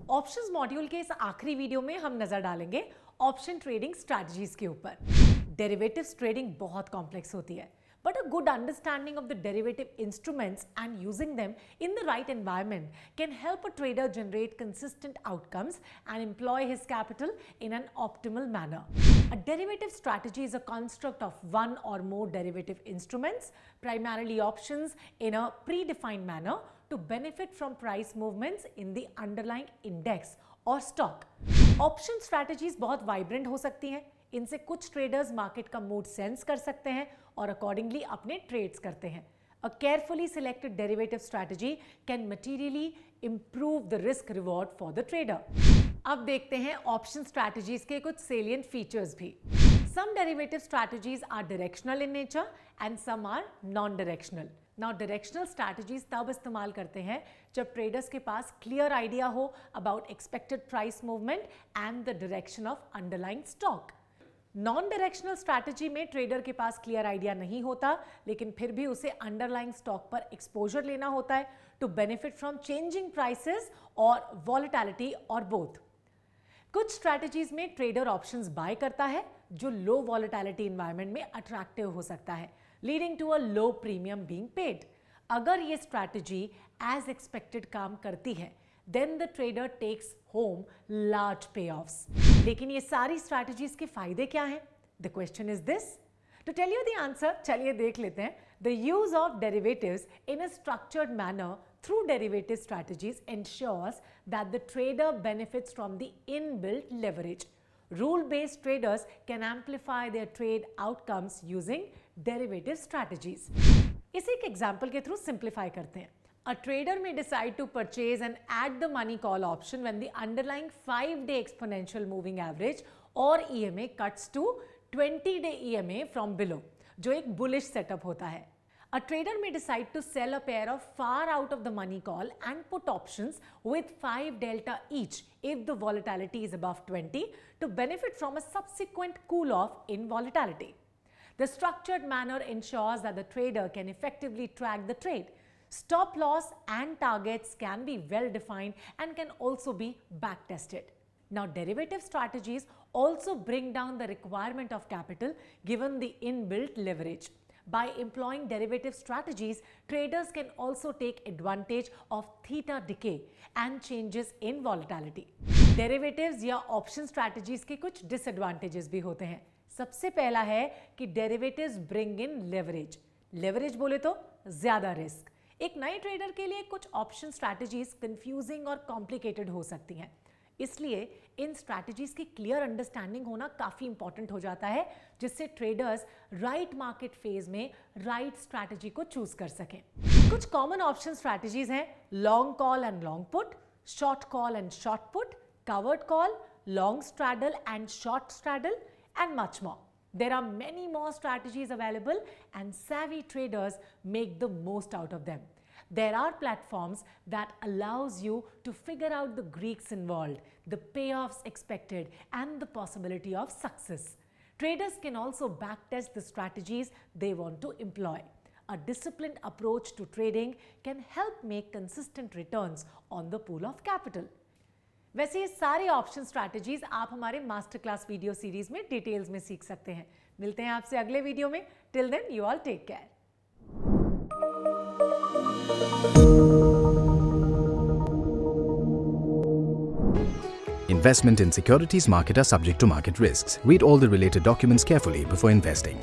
Options module के इस आखिरी वीडियो में हम नजर डालेंगे ऑप्शन ट्रेडिंग स्ट्रैटेजीज के ऊपर। डेरिवेटिव्स ट्रेडिंग बहुत कॉम्प्लेक्स होती है, but a good understanding of the derivative instruments and using them in the right environment can help a trader generate consistent outcomes and employ his capital in an optimal manner. A derivative strategy is a construct of one or more derivative instruments, primarily options, in a predefined manner to benefit from price movements in the underlying index or stock. Option strategies बहुत vibrant हो सकती हैं। इनसे कुछ traders market का mood sense कर सकते हैं और अकॉर्डिंगली अपने ट्रेड्स करते हैं। A carefully selected derivative strategy can materially improve the risk reward for the trader. अब देखते हैं ऑप्शन स्ट्रैटेजीज के कुछ salient फीचर्स भी। Some derivative strategies are directional in nature and some are non-directional. Now directional strategies तब इस्तेमाल करते हैं जब ट्रेडर्स के पास क्लियर आइडिया हो about expected price movement and the direction of underlying stock. Non directional strategy में trader के पास clear idea नहीं होता, लेकिन फिर भी उसे अंडरलाइंग स्टॉक पर एक्सपोजर लेना होता है to benefit from changing prices और वॉलेटिलिटी और बोथ। कुछ स्ट्रैटेजीज में ट्रेडर ऑप्शंस बाय करता है जो लो वॉलेटिलिटी एनवायरनमेंट में अट्रैक्टिव हो सकता है, leading to a low premium being paid. अगर ये स्ट्रैटेजी एज एक्सपेक्टेड काम करती है, then the trader takes home large payoffs. लेकिन ये सारी strategies के फायदे क्या हैं? The question is this. To tell you the answer, चलिए देख लेते हैं। The use of derivatives in a structured manner through derivative strategies ensures that the trader benefits from the inbuilt leverage. Rule-based traders can amplify their trade outcomes using derivative strategies. इसे एक example के through simplify करते हैं। A trader may decide to purchase an at-the-money call option when the underlying 5-day exponential moving average or EMA cuts to 20-day EMA from below, जो एक bullish setup होता है। A trader may decide to sell a pair of far out of the money call and put options with 5 delta each if the volatility is above 20 to benefit from a subsequent cool-off in volatility. The structured manner ensures that the trader can effectively track the trade. Stop loss and targets can be well defined and can also be back tested. Now, derivative strategies also bring down the requirement of capital given the inbuilt leverage. By employing derivative strategies, traders can also take advantage of theta decay and changes in volatility. Derivatives या option strategies के कुछ disadvantages भी होते हैं। सबसे पहला है कि derivatives bring in leverage. Leverage बोले तो ज्यादा रिस्क। एक नए ट्रेडर के लिए कुछ ऑप्शन स्ट्रैटेजीज कंफ्यूजिंग और कॉम्प्लिकेटेड हो सकती हैं, इसलिए इन स्ट्रैटेजीज की क्लियर अंडरस्टैंडिंग होना काफी इंपॉर्टेंट हो जाता है, जिससे ट्रेडर्स राइट मार्केट फेज में राइट स्ट्रैटेजी को चूज कर सकें। कुछ कॉमन ऑप्शन स्ट्रैटेजीज हैं long call and long put, short call and short put, covered call, long straddle and short straddle and much more. There are many more strategies available and savvy traders make the most out of them. There are platforms that allows you to figure out the Greeks involved, the payoffs expected and the possibility of success. Traders can also backtest the strategies they want to employ. A disciplined approach to trading can help make consistent returns on the pool of capital. वैसे ये सारे option strategies आप हमारे master class video series में details में सीख सकते हैं। मिलते हैं आपसे अगले वीडियो में। Till then you all take care. Investment in securities market are subject to market risks. Read all the related documents carefully before investing.